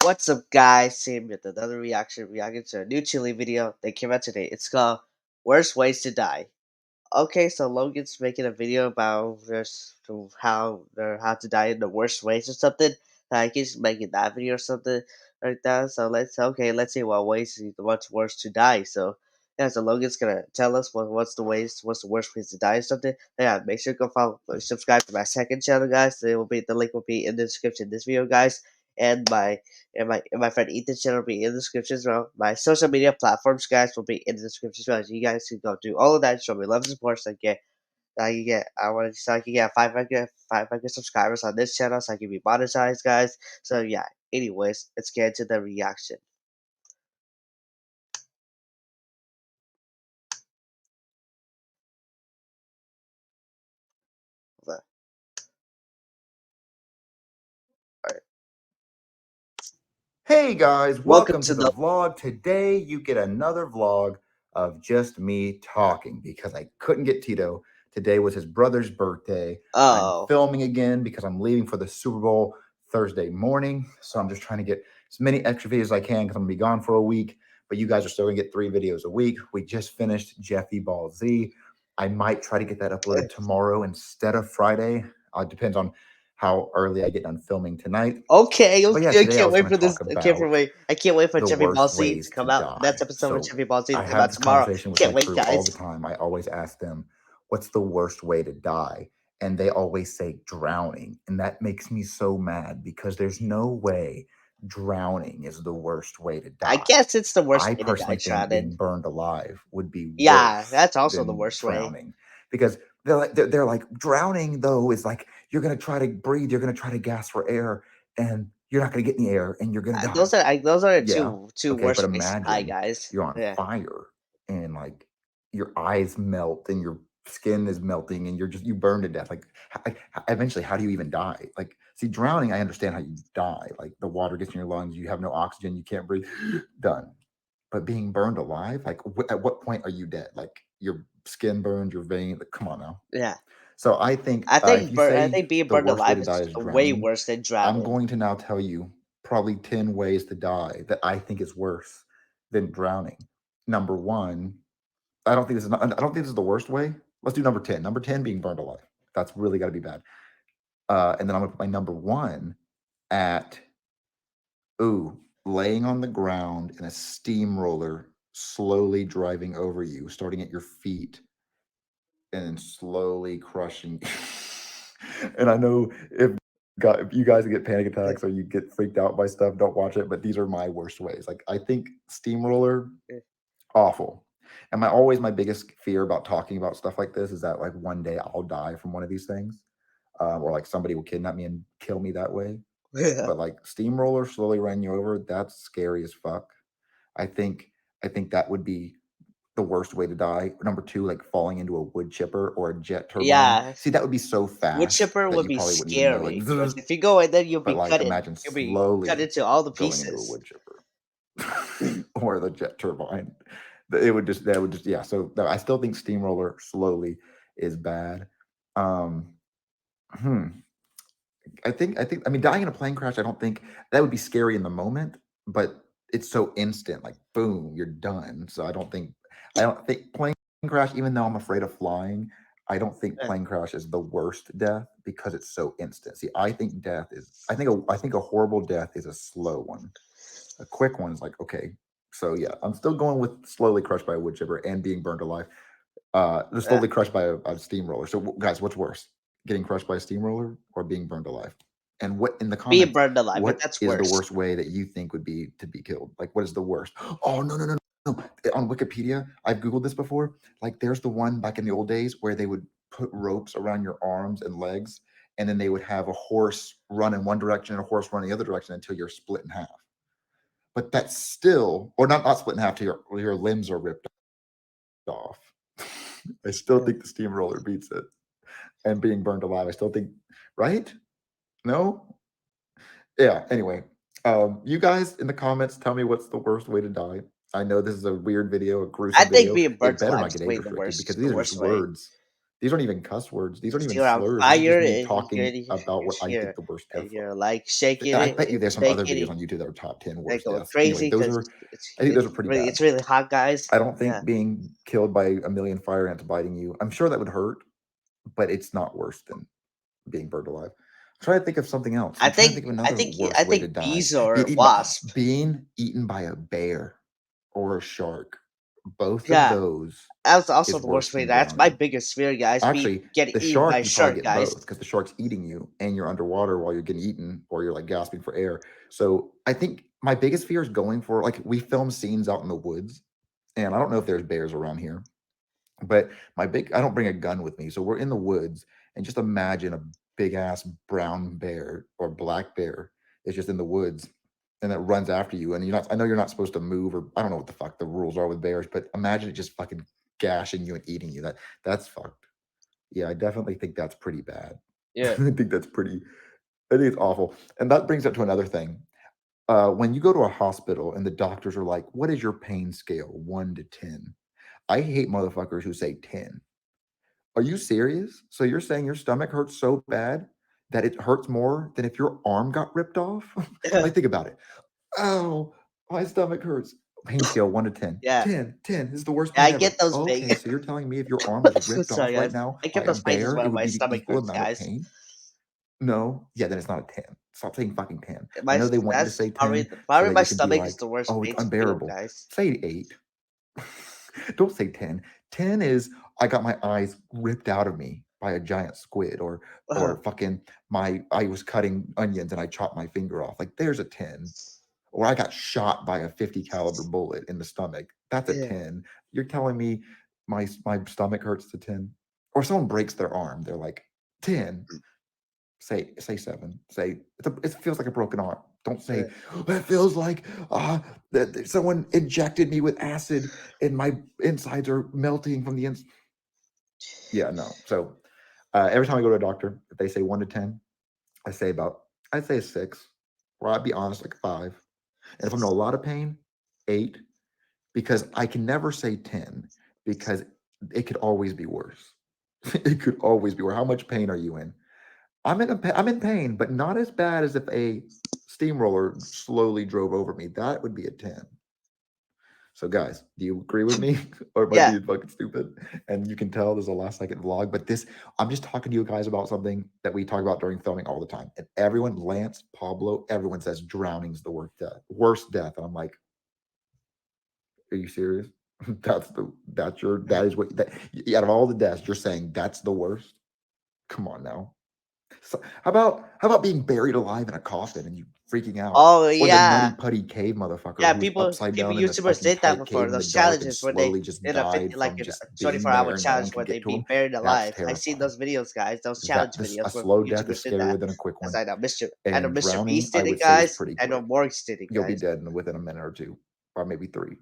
What's up, guys? Same with another reacting to a new chili video that came out today. It's called Worst Ways to Die. Okay, so Logan's making a video about how to die in the worst ways or something. Like he's making that video or something like that. So let's see what ways what's worse to die. So yeah, so Logan's gonna tell us what's the worst ways to die or something. Yeah, make sure to go follow subscribe to my second channel, guys. The link will be in the description of this video, guys. And my friend Ethan's channel will be in the description as well. My social media platforms, guys, will be in the description as well. So you guys can go do all of that. Show me love and support. I want to so I can get 500 subscribers on this channel, so I can be monetized, guys. So yeah. Anyways, let's get into the reaction. All right. Hey guys, Welcome welcome to to the the vlog. Today you get another vlog of just me talking because I couldn't get Tito. Today was his brother's birthday. I'm oh filming again because I'm leaving for the Super Bowl Thursday morning. So I'm just trying to get as many extra videos as I can because I'm gonna be gone for a week. But you guys are still gonna get 3 videos a week. We just finished Jeffy Ball Z. I might try to get that uploaded tomorrow instead of Friday. It depends on how early I get done filming tonight. okay. But yeah, I today I can't was wait going for to this. talk about I can't wait for the Jeffy Ball worst Z to ways to come out. Next die. episode with So Jeffy Ball Z I to come have out this tomorrow. conversation with Can't my wait, crew all the guys. time. I always ask them, what's the worst way to die? And they always say drowning. And that makes me so mad because there's no way drowning is the worst way to I die. guess it's the worst I way to die, personally think Shannon. being burned alive would be Yeah, worse that's also the than worst way. drowning because they're like drowning though is like you're going to try to breathe, you're going to try to gasp for air and you're not going to get any air and you're going to die. Those are the Yeah. two Okay, but worst ways to die, imagine guys. you're on Yeah. fire and like your eyes melt and your skin is melting and you burn to death. Like eventually, how do you even die? Like, see, drowning, I understand how you die. Like the water gets in your lungs, you have no oxygen, you can't breathe. Done. But being burned alive, like at what point are you dead? Like your skin burned, your vein. Like, come on now. Yeah. So I think if you I say think being the burned worst way alive to die is is way drowning, worse than I'm drowning. going to now tell you probably 10 ways to die that I think is worse than drowning. Number one, I don't think this is the worst way. Let's do number 10. Number 10 being burned alive. That's really got to be bad. And then I'm gonna put my number one at laying on the ground in a steamroller slowly driving over you, starting at your feet and then slowly crushing. And I know if you guys get panic attacks or you get freaked out by stuff, don't watch it. But these are my worst ways. Like I think steamroller, awful. And my biggest fear about talking about stuff like this is that like one day I'll die from one of these things, or like somebody will kidnap me and kill me that way. Yeah. But like steamroller slowly running you over, that's scary as fuck. I think I think that would be the worst way to die. Number two, like falling into a wood chipper or a jet turbine. Yeah. See, that would be so Wood fast chipper that would you be probably wouldn't even know. Like, scary because if you go in there, but like imagine you'll be cut slowly into all the going into a pieces. wood chipper or the jet turbine. That would just yeah. So no, I still think steamroller slowly is bad. Um, hmm. I mean dying in a plane crash. I don't think that would be scary in the moment, but it's so instant. Like boom, you're done. So I don't think plane crash. Even though I'm afraid of flying, I don't think Yeah. plane crash is the worst death because it's so instant. See, I think death is. I think a horrible death is a slow one. A quick one is like, okay. So yeah, I'm still going with slowly crushed by a wood chipper and being burned alive. Yeah. Slowly crushed by a steamroller. So guys, what's worse? Getting crushed by a steamroller or being burned alive? And what in the Being comments, burned alive, but what that's is the worse. worst way that you think would be to be killed? Like what is the worst? Oh no. On Wikipedia, I've Googled this before. Like there's the one back in the old days where they would put ropes around your arms and legs, and then they would have a horse run in one direction and a horse run in the other direction until you're split in half. But that's still, or not split in half till your limbs are ripped off. I still Yeah. think the steamroller beats it. And being burned alive, I still think, right? No? Yeah, anyway. You guys in the comments tell me what's the worst way to die. I know this is a weird video, a I gruesome think video. being It burnt better alive not is get age way the restricted worst, because the these are just worst way. words. These aren't even cuss words. These aren't even You're on slurs. This is just fire me and talking about what you're I think here the worst and deaths are. you're like shaking And I it bet you and there's some other shaking videos it on YouTube that are top 10 and worst going deaths. Anyway, crazy those because are I think those are pretty bad. it's really hot, guys. I don't Yeah, think being killed by a million fire ants biting you, I'm sure that would hurt, but it's not worse than being burned alive. I'm trying to think of something else. I'm trying to think of another I worst way to think die. bees or wasp. Being eaten by a bear or a shark. Both of Yeah, those that's also is the worst worse way. than That's my drowning. biggest fear, guys. Be Actually, getting the eaten by shark, a you probably shark, get guys. both because the shark's eating you and you're underwater while you're getting eaten or you're like gasping for air. So I think my biggest fear is going for like we film scenes out in the woods, and I don't know if there's bears around here, but I don't bring a gun with me. So we're in the woods, and just imagine a big ass brown bear or black bear is just in the woods and it runs after you. And I know you're not supposed to move, or I don't know what the fuck the rules are with bears, but imagine it just fucking gashing you and eating you. That's fucked. Yeah, I definitely think that's pretty bad. Yeah. I think it's awful. And that brings up to another thing. When you go to a hospital and the doctors are like, what is your pain scale? 1 to 10. I hate motherfuckers who say 10. Are you serious? So you're saying your stomach hurts so bad that it hurts more than if your arm got ripped off? Like, think about it. Oh, my stomach hurts. Pain scale 1 to 10. Yeah. 10. 10 is the worst Yeah, I pain get ever. those Okay, pains. so you're telling me if your arm was ripped Sorry, off right guys. now I by get a those pains as bear, it well. would My be the stomach equal hurts, amount of guys. pain? No. Yeah, then it's not a 10. Stop saying fucking 10. I My know they want you to that's say 10 so probably that my you can be stomach is like, the worst oh, it's pain to feel, unbearable. guys. Say 8. Don't say 10. 10 is I got my eyes ripped out of me by a giant squid, or fucking I was cutting onions and I chopped my finger off. Like, there's a 10. Or I got shot by a 50 caliber bullet in the stomach. That's a Yeah. 10. You're telling me my stomach hurts to 10? Or someone breaks their arm, they're like 10. Say 7. Say it feels like a broken arm. Don't say it feels like that someone injected me with acid and my insides are melting from the inside. Yeah, no. So every time I go to a doctor, if they say 1 to 10, I say I'd say a 6, or I'd be honest, like a 5. And if I'm in a lot of pain, 8, because I can never say 10 because it could always be worse. It could always be worse. How much pain are you in? I'm in pain, but not as bad as if a steamroller slowly drove over me. That would be a 10. So, guys, do you agree with me, or am I Yeah. being fucking stupid? And you can tell there's a last second vlog, but I'm just talking to you guys about something that we talk about during filming all the time. And everyone, Lance, Pablo, everyone says drowning's the worst death. Worst death. And I'm like, are you serious? That is what, out of all the deaths, you're saying that's the worst? Come on now. So, how about being buried alive in a coffin and you freaking out? Oh, Or the Nutty yeah. Putty cave motherfucker Yeah, who's upside people down in a YouTubers fucking did that tight before, cave in the those dark and challenges where they slowly just did a 50 died like from a just being 24-hour there and no challenge one could where get they'd to be him. buried That's alive. I seen terrifying. those videos, guys, those challenge A videos where slow death is YouTubers did scarier that. than a quick As one. I know And Mr. drowning, Beast I did it, would say, is guys. pretty I know quick. Morgs did it, You'll be guys. dead within a minute or two, or maybe 3.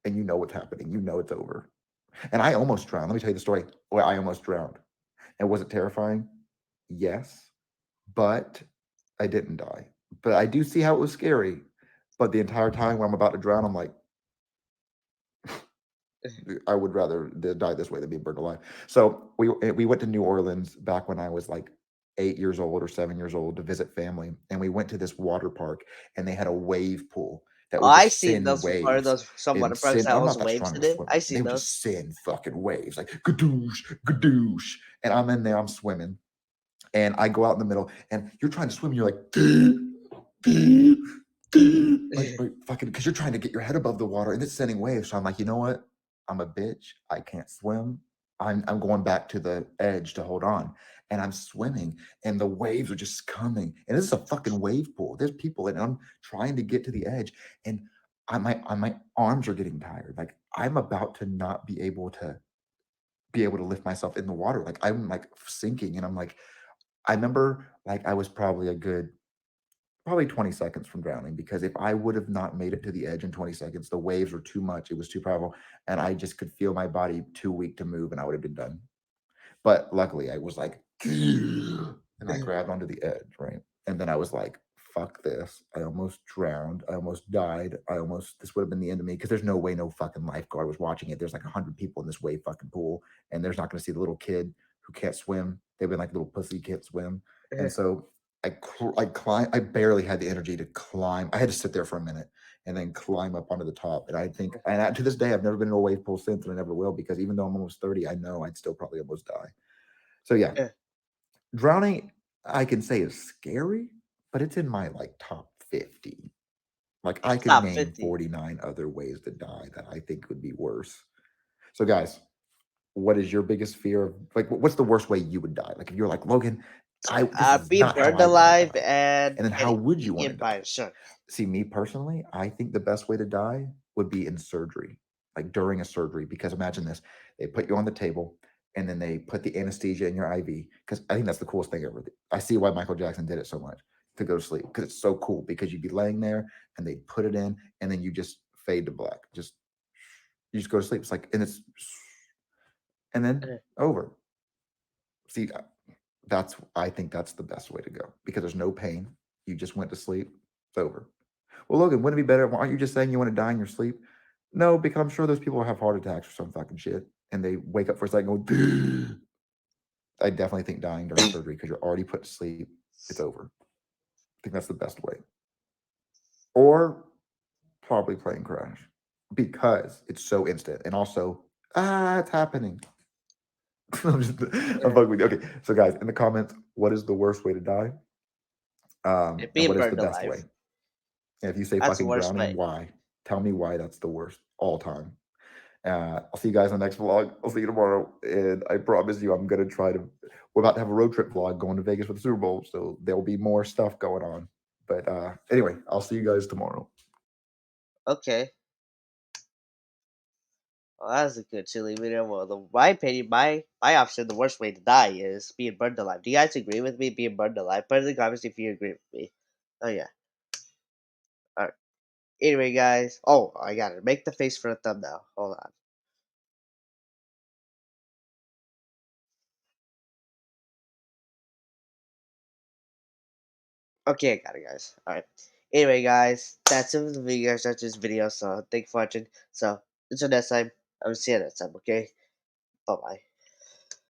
And you know what's happening. You know it's over. And I almost drowned. Let me tell you the story where I almost drowned. And was it terrifying? Yes. But I didn't die. But I do see how it was scary. But the entire time when I'm about to drown, I'm like, I would rather die this way than be burned alive. So we went to New Orleans back when I was like 8 years old or 7 years old to visit family, and we went to this water park, and they had a wave pool that Oh, would I just seen send those before, waves those some water and parks send. that I'm was not that waves strong in of a it. I swimmer. They seen would those. just send fucking waves like gadoosh, gadoosh, and I'm in there, I'm swimming, and I go out in the middle, and you're trying to swim, and you're like, like fucking, because you're trying to get your head above the water, and it's sending waves. So I'm like, you know what? I'm a bitch. I can't swim. I'm going back to the edge to hold on, and I'm swimming, and the waves are just coming, and this is a fucking wave pool. There's people, and I'm trying to get to the edge, and my arms are getting tired. Like, I'm about to not be able to lift myself in the water. Like, I'm like sinking, and I'm like, I remember like I was probably 20 seconds from drowning, because if I would have not made it to the edge in 20 seconds, the waves were too much. It was too powerful. And I just could feel my body too weak to move, and I would have been done. But luckily, I was like, and I grabbed onto the edge, right? And then I was like, fuck this. I almost drowned. I almost died. This would have been the end of me because there's no way no fucking lifeguard was watching it. There's like 100 people in this wave fucking pool, and there's not going to see the little kid who can't swim. They've been like little pussy can't swim. And so I climb. I barely had the energy to climb. I had to sit there for a minute and then climb up onto the top. And I think, to this day, I've never been in a wave pool since, and I never will because even though I'm almost 30, I know I'd still probably almost die. So yeah, drowning, I can say is scary, but it's in my like top 50. Like I It's could top name 50. 49 other ways to die that I think would be worse. So guys, what is your biggest fear of like what's the worst way you would die? Like if you're like, Logan, I this is Being not how burned I want to alive die. and And then how getting would you want to eaten by die? a shark. See, me personally, I think the best way to die would be in surgery, like during a surgery. Because imagine this: they put you on the table, and then they put the anesthesia in your IV. Because I think that's the coolest thing ever. I see why Michael Jackson did it so much to go to sleep because it's so cool. Because you'd be laying there, and they put it in, and then you just fade to black. Just you just go to sleep. It's like, and it's and then over. See, that's I think that's the best way to go because there's no pain. You just went to sleep. It's over. Well, Logan, wouldn't it be better? Why aren't you just saying you want to die in your sleep? No, because I'm sure those people have heart attacks or some fucking shit, and they wake up for a second and go. I definitely think dying during surgery because you're already put to sleep. It's over. I think that's the best way. Or probably plane crash because it's so instant, and also it's happening. I'm fucking with you. Okay, so guys, in the comments, what is the worst way to die? And Being what is the burned best alive. way? And if you say That's the fucking worst drowning, way. why? Tell me why that's the worst all time. I'll see you guys in the next vlog. I'll see you tomorrow. And I promise you, I'm going to try to. We're about to have a road trip vlog going to Vegas for the Super Bowl. So there'll be more stuff going on. But anyway, I'll see you guys tomorrow. Okay. Well, that's a good chilly video. Well, my opinion, my option, the worst way to die is being burned alive. Do you guys agree with me being burned alive? Put in the comments if you agree with me. Oh yeah. All right. Anyway, guys. Oh, I got it. Make the face for a thumbnail. Hold on. Okay, I got it, guys. All right. Anyway, guys, that's it for the video, guys. That's this video. So thank you for watching. So until next time, I will see you next time. Okay. Bye bye.